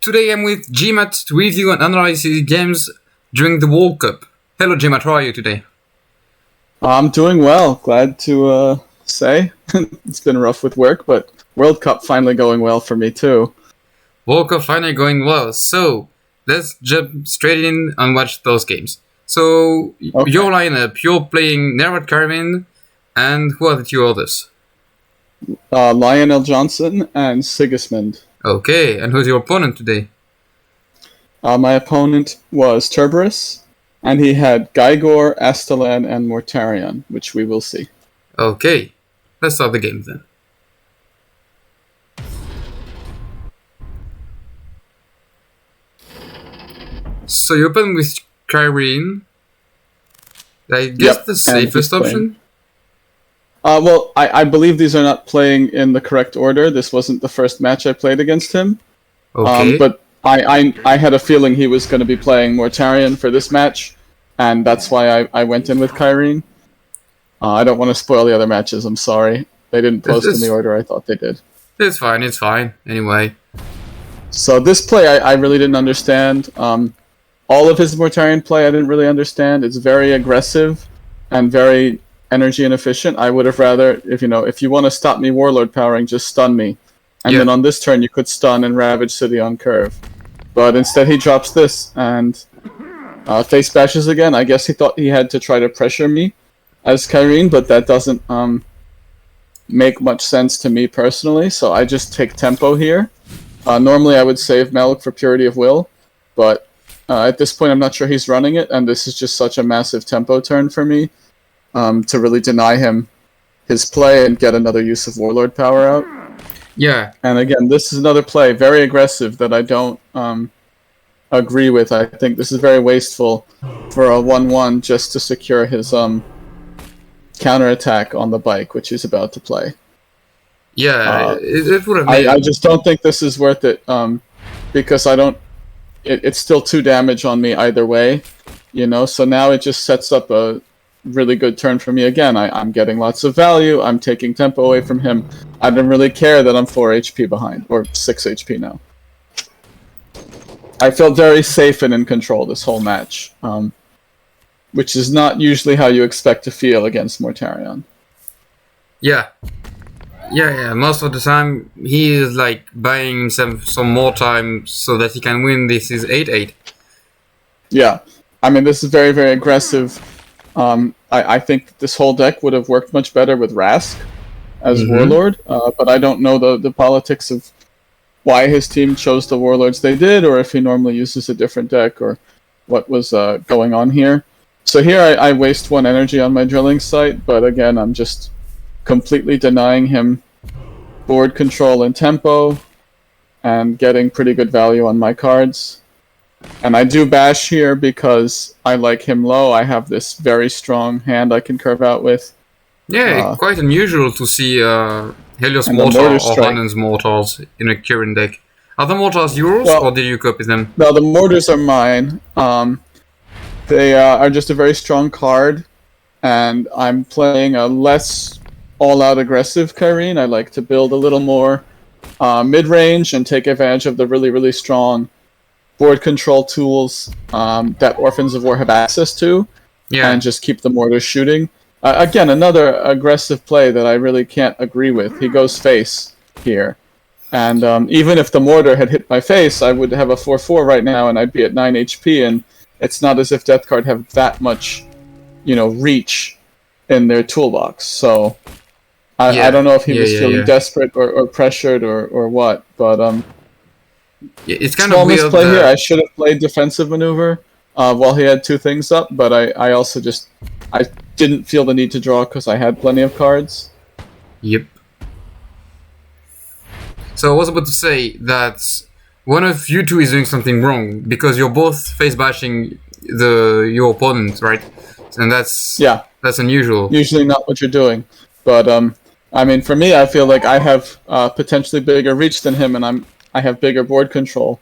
Today I'm with Gmat to review and analyze his games during the World Cup. Hello Gmat, how are you today? I'm doing well. Glad to say. It's been rough with work, but World Cup finally going well for me too. World Cup finally going well, so let's jump straight in and watch those games. So, Okay. Your lineup, you're playing Nerat, Kirine, and who are the two others? Lionel Johnson and Sigismund. Okay, and who's your opponent today? My opponent was Terberus, and he had Geigor, Astelan, and Mortarion, which we will see. Okay, let's start the game then. So you open with Kirine. I guess Yep, the and safest he's playing. option. I believe these are not playing in the correct order. This wasn't the first match I played against him. Okay. But I had a feeling he was going to be playing Mortarion for this match, and that's why I went in with Kirine. I don't want to spoil the other matches, I'm sorry. They didn't post in the order I thought they did. It's fine. Anyway. So this play I really didn't understand. All of his Mortarion play I didn't really understand. It's very aggressive and very energy inefficient. I would have rather, if you want to stop me Warlord powering, just stun me. And then on this turn you could stun and Ravage City on curve. But instead he drops this and face bashes again. I guess he thought he had to try to pressure me as Kirine, but that doesn't make much sense to me personally, so I just take tempo here. Normally I would save Melk for Purity of Will, but at this point I'm not sure he's running it, and this is just such a massive tempo turn for me to really deny him his play and get another use of Warlord power out. Yeah. And again, this is another play, very aggressive, that I don't agree with. I think this is very wasteful for a 1-1 just to secure his counterattack on the bike, which he's about to play. Yeah, it would have made... I just don't think this is worth it, because it's still 2 damage on me either way, so now it just sets up a really good turn for me again. I'm getting lots of value, I'm taking tempo away from him. I don't really care that I'm 4 HP behind, or 6 HP now. I felt very safe and in control this whole match, which is not usually how you expect to feel against Mortarion. Yeah, most of the time he is like buying himself some more time so that he can win this is 8-8. Yeah, I mean this is very, very aggressive. I think this whole deck would have worked much better with Rask as Warlord, but I don't know the politics of why his team chose the Warlords they did, or if he normally uses a different deck, or what was going on here. So here I waste 1 energy on my drilling site, but again I'm just completely denying him board control and tempo, and getting pretty good value on my cards. And I do bash here because I like him low. I have this very strong hand I can curve out with. Yeah, quite unusual to see Helios and Mortar Mortar or Strike. Hanen's Mortars in a current deck. Are the Mortars yours, or did you copy them? No, the Mortars are mine. They are just a very strong card, and I'm playing a less all-out aggressive Kirine. I like to build a little more mid-range and take advantage of the really, really strong board control tools that Orphans of War have access to, and just keep the mortars shooting. Again, another aggressive play that I really can't agree with. He goes face here. And even if the mortar had hit my face, I would have a 4-4 right now, and I'd be at 9 HP, and it's not as if Death Card have that much, reach in their toolbox. So I don't know if he was feeling desperate or pressured or what, but it's kind of weird. Play here. I should have played defensive maneuver while he had 2 things up, but I also I didn't feel the need to draw because I had plenty of cards. Yep. So I was about to say that one of you two is doing something wrong because you're both face bashing your opponent, right? And that's unusual. Usually not what you're doing, but I mean, for me, I feel like I have potentially bigger reach than him, and I have bigger board control.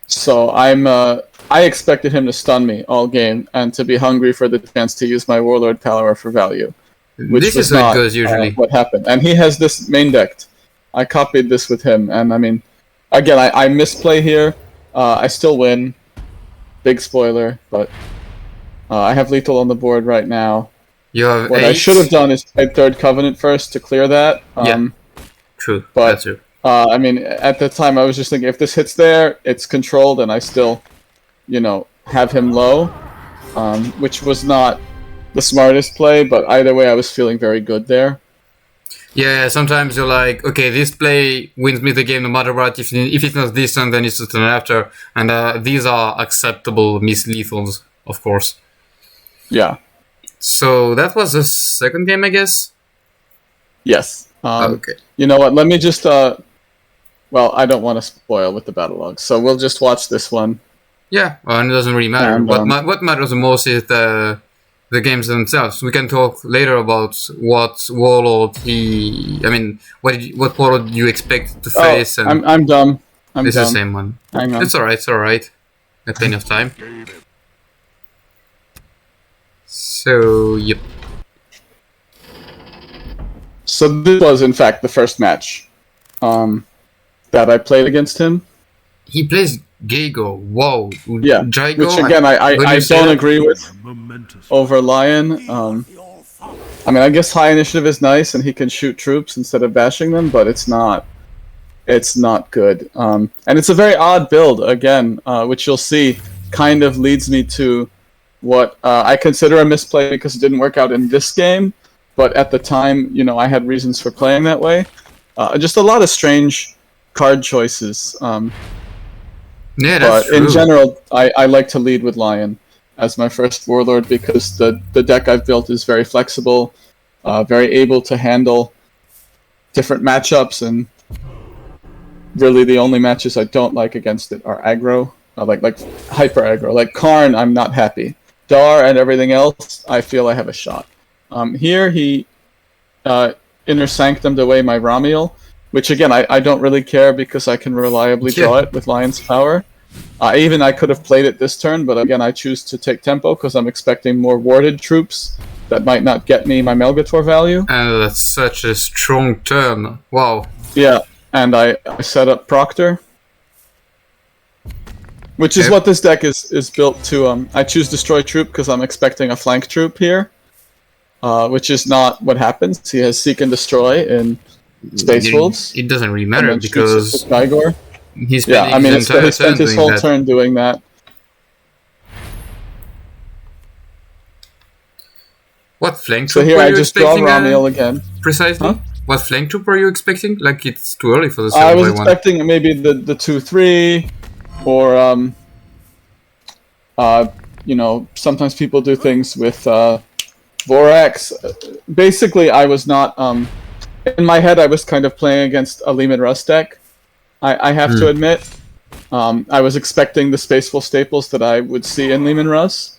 So I expected him to stun me all game and to be hungry for the chance to use my Warlord power for value. Which this was is how not it goes usually. what happened. And he has this main decked. I copied this with him, and I mean, again, I misplay here. I still win. Big spoiler, but I have lethal on the board right now. You have what 8. I should have done is played Third Covenant first to clear that. Yeah, true. But that's true. I mean, at the time I was just thinking, if this hits there, it's controlled, and I still, have him low, which was not the smartest play. But either way, I was feeling very good there. Yeah, sometimes you're like, okay, this play wins me the game no matter what. If it's not this turn, then it's the turn after. And these are acceptable miss-lethals, of course. Yeah. So that was the second game, I guess? Yes. Okay. You know what, let me just... well, I don't want to spoil with the battle log, so we'll just watch this one. Yeah, well, and it doesn't really matter. And, what matters the most is the games themselves. We can talk later about what warlord what warlord you expect to face. And I'm dumb. This is the same one. Hang on. It's alright. Got plenty of time. So, yep. So this was, in fact, the first match that I played against him. He plays Geigor. Whoa. Yeah, Geigor, which again, I don't agree with over Lion. I mean, I guess high initiative is nice, and he can shoot troops instead of bashing them, but it's not good. And it's a very odd build, again, which you'll see kind of leads me to what I consider a misplay because it didn't work out in this game, but at the time, I had reasons for playing that way. Just a lot of strange card choices. Yeah, that's but in general, I like to lead with Lion as my first warlord because the deck I've built is very flexible, very able to handle different matchups, and really the only matches I don't like against it are aggro, like hyper aggro. Like Karn, I'm not happy. Dar and everything else, I feel I have a shot. Here he inner sanctumed away my Ramiel, which again I don't really care because I can reliably draw it with Lion's Power. I could have played it this turn, but again I choose to take tempo because I'm expecting more warded troops that might not get me my Melgator value. And that's such a strong turn. Wow. Yeah, and I set up Proctor, which is what this deck is built to. I choose Destroy Troop because I'm expecting a flank troop here, which is not what happens. He has Seek and Destroy in Space Wolves. It doesn't really matter because Geigor. He spent his whole turn doing that. What flank troop so here were I you just draw expecting? Ramiel again. Precisely? Huh? What flank troop were you expecting? Like, it's too early for the 7x1. I was expecting maybe the 2-3, or sometimes people do things with Vorax. Basically, I was not in my head. I was kind of playing against a Lehman Russ deck. I have to admit, I was expecting the spaceful staples that I would see in Lehman Russ.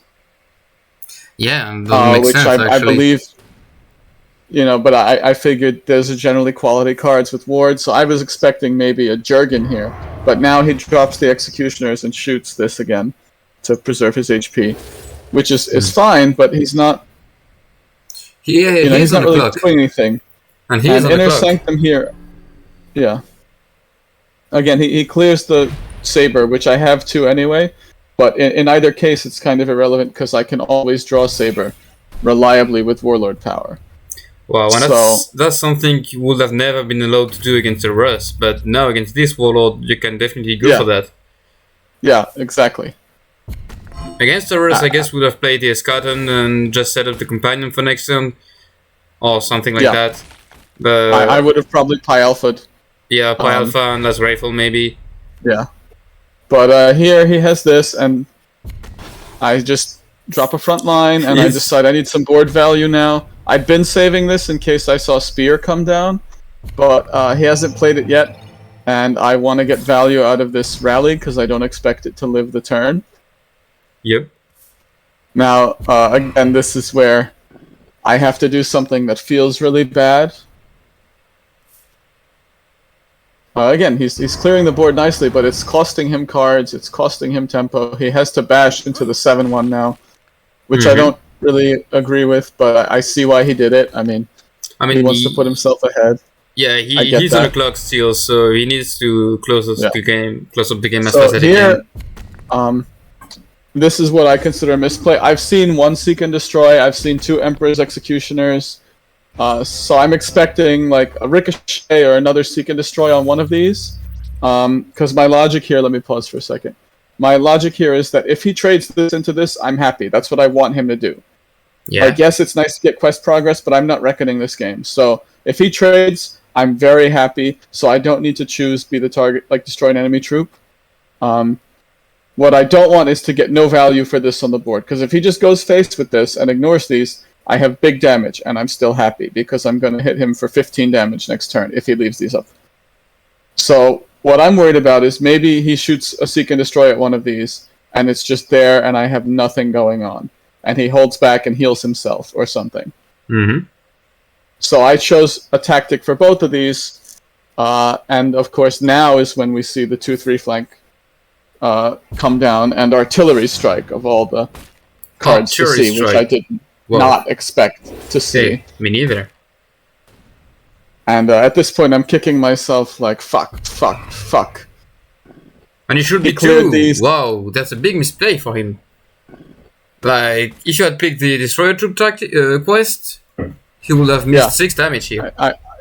Yeah, that makes sense, I believe, but I figured there's a generally quality cards with wards, so I was expecting maybe a Jurgen here. But now he drops the Executioners and shoots this again to preserve his HP, which is fine, but he's not. He's not really doing anything. And he's on Inner the clock. Sanctum here. Yeah. Again, he clears the Saber, which I have too anyway. But in either case, it's kind of irrelevant because I can always draw Saber reliably with Warlord Power. Wow, and that's something you would have never been allowed to do against the Russ, but now against this Warlord, you can definitely go for that. Yeah, exactly. Against the Russ, I guess we would have played the Eschaton and just set up the Companion for next turn, or something like that. But I would have probably Pi Alpha'd. Yeah, Pi Alpha and less Rifle, maybe. Yeah. But here he has this, and I just drop a front line, and I decide I need some board value now. I'd been saving this in case I saw Spear come down, but he hasn't played it yet, and I want to get value out of this rally because I don't expect it to live the turn. Yep. Now, again, this is where I have to do something that feels really bad. Again, he's clearing the board nicely, but it's costing him cards, it's costing him tempo. He has to bash into the 7-1 now, which I don't really agree with, but I see why he did it. I mean he wants to put himself ahead. Yeah, he's on the clock still, so he needs to close up the game as fast as he can. This is what I consider a misplay. I've seen 1 Seek and Destroy. I've seen 2 Emperor's Executioners. So I'm expecting like a Ricochet or another Seek and Destroy on one of these. Because my logic here, let me pause for a second. My logic here is that if he trades this into this, I'm happy. That's what I want him to do. Yeah. I guess it's nice to get quest progress, but I'm not reckoning this game. So if he trades, I'm very happy. So I don't need to choose be the target, like destroy an enemy troop. What I don't want is to get no value for this on the board. Because if he just goes face with this and ignores these, I have big damage, and I'm still happy because I'm going to hit him for 15 damage next turn if he leaves these up. So what I'm worried about is maybe he shoots a Seek and Destroy at one of these, and it's just there, and I have nothing going on. And he holds back and heals himself or something. Mm-hmm. So I chose a tactic for both of these, and of course now is when we see the 2-3 flank come down, and Artillery Strike of all the cards to see, which I did not expect to see. Hey, me neither. And at this point, I'm kicking myself like, fuck. And he should be too. These. Wow, that's a big mistake for him. Like, if you had picked the Destroyer Troop quest, he would have missed 6 damage here.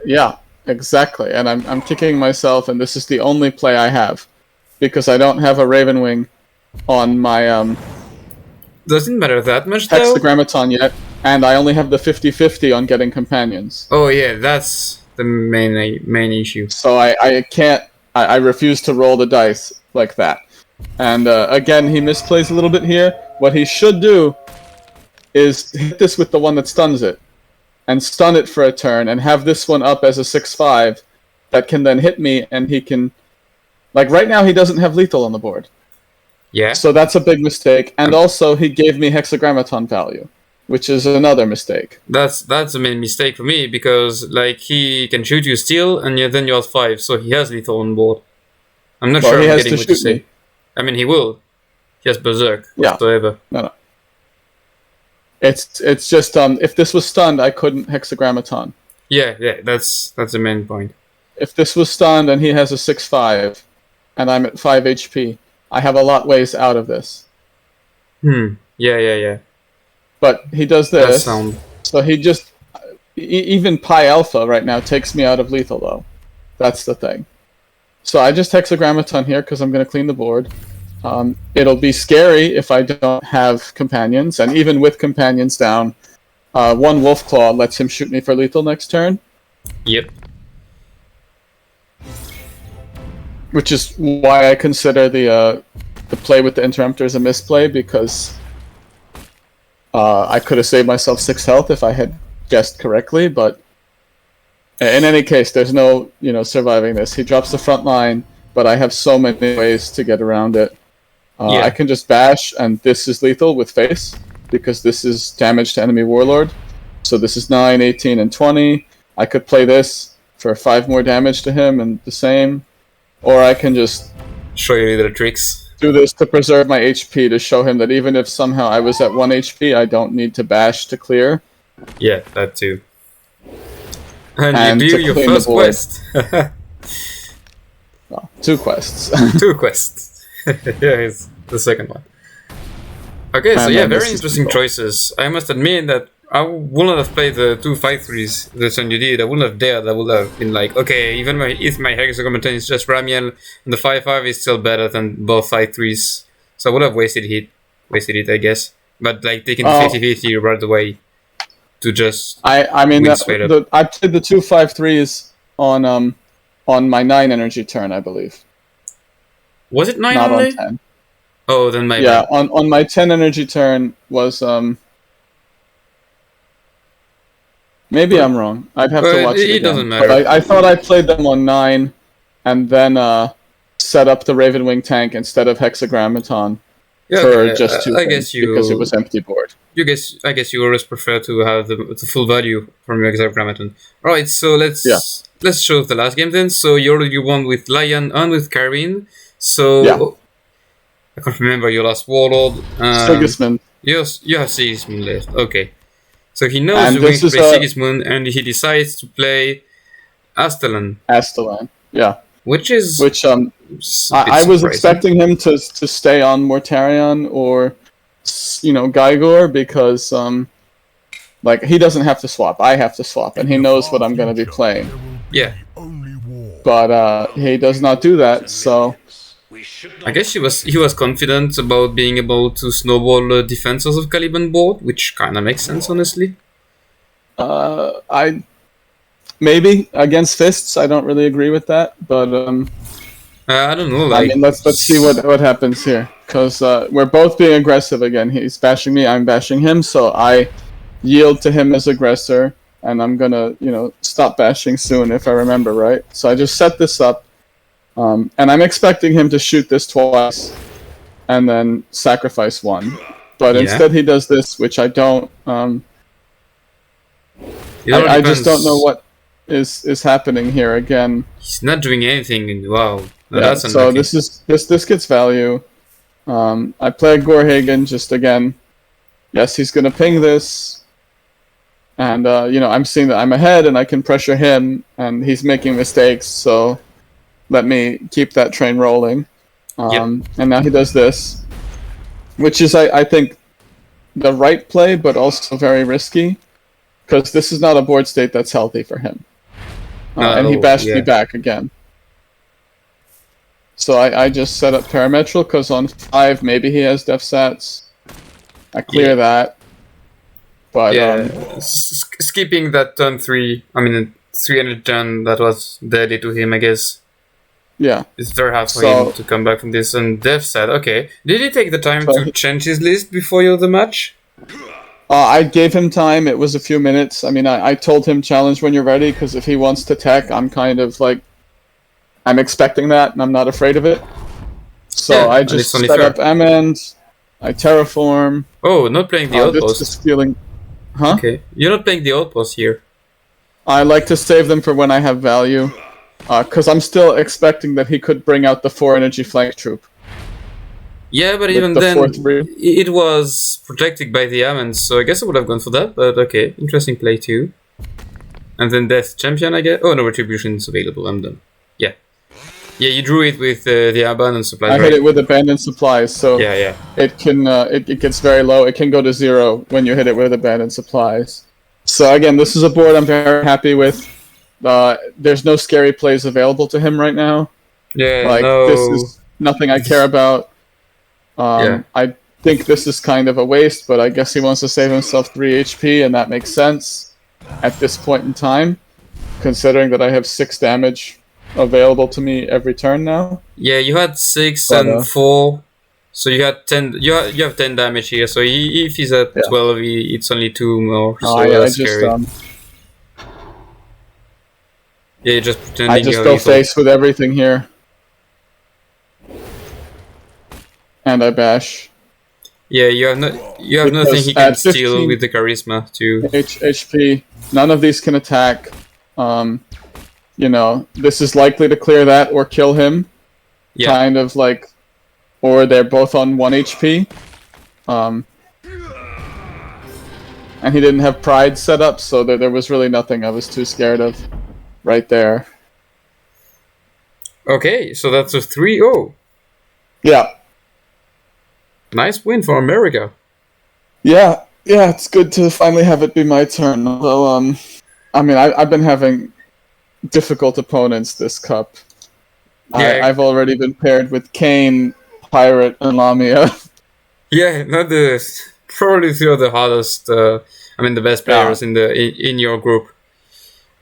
Yeah, exactly. And I'm kicking myself, and this is the only play I have. Because I don't have a Raven Wing on my... Doesn't matter that much, though. Hexagrammaton yet, and I only have the 50-50 on getting companions. Oh yeah, that's the main issue. So I can't... I refuse to roll the dice like that. And again, he misplays a little bit here. What he should do is hit this with the one that stuns it. And stun it for a turn, and have this one up as a 6-5 that can then hit me, and he can... Like, right now he doesn't have lethal on the board. Yeah. So that's a big mistake. And also, he gave me Hexagrammaton value, which is another mistake. That's a main mistake for me, because, like, he can shoot you still, and then you're at 5, so he has lethal on board. I'm not sure I'm getting what you say. I mean, he will. He has Berserk whatsoever. No. It's just, if this was stunned, I couldn't Hexagrammaton. Yeah, that's the main point. If this was stunned and he has a 6-5, and I'm at 5 HP, I have a lot ways out of this. Yeah. But he does this, so he just... Even Pi Alpha right now takes me out of lethal, though. That's the thing. So I just Hexagrammaton here, because I'm going to clean the board. It'll be scary if I don't have companions, and even with companions down, 1 Wolfclaw lets him shoot me for lethal next turn. Yep. Which is why I consider the play with the Interruptors a misplay, because I could have saved myself 6 health if I had guessed correctly, but in any case, there's no surviving this. He drops the front line, but I have so many ways to get around it. I can just bash, and this is lethal with face, because this is damage to enemy warlord. So this is 9, 18, and 20. I could play this for 5 more damage to him, and the same. Or I can just show you the tricks. Do this to preserve my HP, to show him that even if somehow I was at 1 HP, I don't need to bash to clear. Yeah, that too. And you do your first quest. Well, 2 quests. 2 quests. Yeah, it's the second one. Okay, so yeah, very interesting choices. I must admit that I wouldn't have played the 2 5-3s the turn you did. I wouldn't have dared. I would have been like, okay, even if my Hexagrammaton is just Ramiel, and the 5-5 is still better than both 5-3s. So I would have wasted it, I guess. But like taking 50-50 right away to just I mean, I played the 2 5-3s on my 9 energy turn, I believe. Was it 9 Not only? on 10. Oh, then maybe. Yeah, on my 10 energy turn was maybe I'm wrong. I'd have to watch it again. It doesn't matter. But I thought I played them on 9, and then set up the Raven Wing tank instead of Hexagrammaton for just 2 things, because it was empty board. I guess you always prefer to have the full value from your Hexagrammaton. Alright, so let's show the last game then. So you already won with Lion and with Kirine. So I can't remember your last warlord. Sigismund. Yes, you have Sigismund left. Okay. So he knows you're going to play Sigismund, and he decides to play Astelan. Astelan. Yeah. Which I was expecting him to stay on Mortarion or Geigor because like he doesn't have to swap. I have to swap, and he knows what I'm going to be playing. Yeah. But he does not do that, so I guess he was confident about being able to snowball the defenses of Caliban board, which kind of makes sense, honestly. I maybe against fists. I don't really agree with that, but I don't know. Like, I mean, let's see what happens here, because we're both being aggressive again. He's bashing me, I'm bashing him, so I yield to him as aggressor, and I'm gonna stop bashing soon if I remember right. So I just set this up, and I'm expecting him to shoot this twice, and then sacrifice one, but instead he does this, which I don't. I just don't know what is happening here again. He's not doing anything. Wow. No, yeah, so this gets value. I play Gorhagen just again. Yes, he's gonna ping this, and I'm seeing that I'm ahead and I can pressure him, and he's making mistakes. So let me keep that train rolling. And now he does this, which is I think the right play, but also very risky, because this is not a board state that's healthy for him. And he bashed me back again. So I just set up Parametrial, because on 5 maybe he has def sats. I clear that. But skipping that turn 3, I mean 300 turn that was deadly to him, I guess. Yeah. It's very hard for him to come back from this. And def sat, okay. Did he take the time to change his list before the match? I gave him time. It was a few minutes. I mean, I told him challenge when you're ready, because if he wants to tech, I'm kind of like, I'm expecting that, and I'm not afraid of it. So I just set up Amend, I terraform. Oh, not playing the outpost. Just feeling, huh? Okay, you're not playing the outpost here. I like to save them for when I have value, because I'm still expecting that he could bring out the 4 energy flank troop. Yeah, but even then, it was protected by the Amends, so I guess I would have gone for that, but okay, interesting play too. And then Death Champion, I guess. Oh no, Retribution is available, I'm done. Yeah. Yeah, you drew it with the Abandoned Supplies, I hit it with Abandoned Supplies, so yeah. It can, it gets very low, it can go to 0 when you hit it with Abandoned Supplies. So again, this is a board I'm very happy with. There's no scary plays available to him right now. Yeah, this is nothing I care about. I think this is kind of a waste, but I guess he wants to save himself 3 HP, and that makes sense at this point in time, considering that I have 6 damage available to me every turn now. Yeah, you had 6 and 4, so you had 10. You have 10 damage here. So if he's at 12, it's only 2 more. So that's scary. You're just pretending. I just go face with everything here. And I bash. Yeah, you have nothing he can steal with the charisma too. HP. None of these can attack. This is likely to clear that or kill him. Yeah. Kind of like, or they're both on 1 HP. And he didn't have Pride set up, so there was really nothing I was too scared of right there. Okay, so that's a 3-0. Yeah. Nice win for America. Yeah, it's good to finally have it be my turn. Although, I mean, I've been having difficult opponents this cup. Yeah. I've already been paired with Kane, Pirate, and Lamia. Yeah, probably 3 of the hardest. The best players in your group,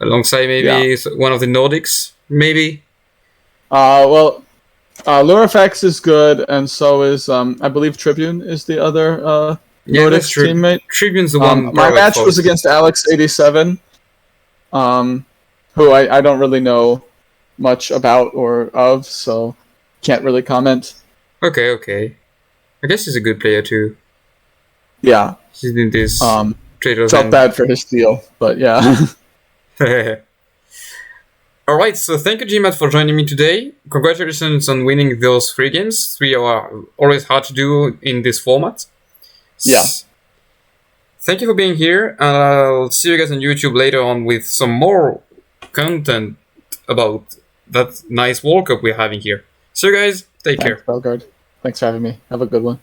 alongside maybe one of the Nordics, maybe. Lurifax is good, and so is I believe Tribune is the other Nordic teammate. Tribune's the one. My match was against Alex87, who I don't really know much about or of, so can't really comment. Okay. I guess he's a good player too. Yeah. He's in this. Felt bad for his steal, but yeah. Alright, so thank you Gmat for joining me today. Congratulations on winning those 3 games. 3 are always hard to do in this format. Yeah. Thank you for being here. I'll see you guys on YouTube later on with some more content about that nice World Cup we're having here. So guys, take care. Thanks, Belgard. Thanks for having me. Have a good one.